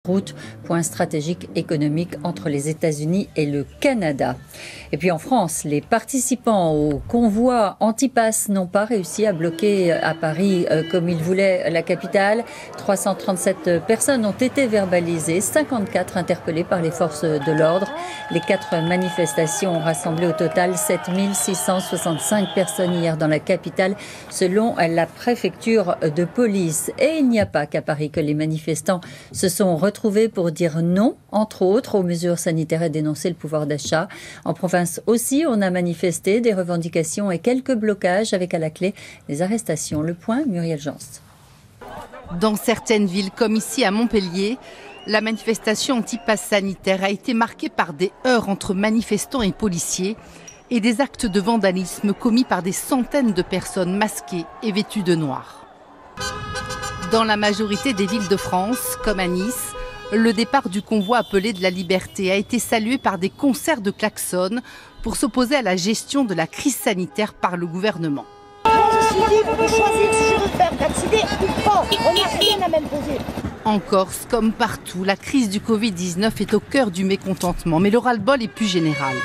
route, point stratégique économique entre les États-Unis et le Canada. Et puis en France, les participants au convoi anti-pass n'ont pas réussi à bloquer à Paris comme ils voulaient la capitale. 337 personnes ont été verbalisées, 54 interpellées par les forces de l'ordre. Les 4 manifestations ont rassemblé au total 7665 personnes hier dans la capitale, selon la préfecture de police. Et il n'y a pas qu'à Paris que les manifestants se sont retrouvés pour dire non, entre autres, aux mesures sanitaires et dénoncer le pouvoir d'achat. En province aussi, on a manifesté des revendications et quelques blocages avec à la clé des arrestations. Le point, Muriel Jans. Dans certaines villes, comme ici à Montpellier, la manifestation anti-pass sanitaire a été marquée par des heurts entre manifestants et policiers et des actes de vandalisme commis par des centaines de personnes masquées et vêtues de noir. Dans la majorité des villes de France, comme à Nice, le départ du convoi appelé de la liberté a été salué par des concerts de klaxons pour s'opposer à la gestion de la crise sanitaire par le gouvernement. Je suis libre de choisir si je veux faire vacciner ou pas. On n'a rien à m'imposer. En Corse, comme partout, la crise du Covid-19 est au cœur du mécontentement, mais le ras-le-bol est plus général.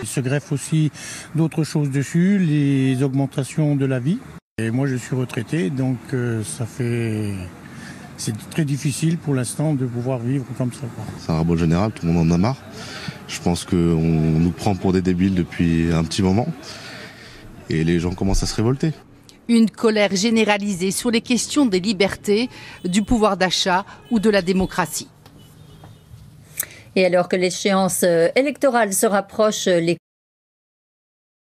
Il se greffe aussi d'autres choses dessus, les augmentations de la vie. Et moi je suis retraité, donc c'est très difficile pour l'instant de pouvoir vivre comme ça. C'est un ras-le-bol général, tout le monde en a marre. Je pense qu'on nous prend pour des débiles depuis un petit moment et les gens commencent à se révolter. Une colère généralisée sur les questions des libertés, du pouvoir d'achat ou de la démocratie. Et alors que l'échéance électorale se rapproche, les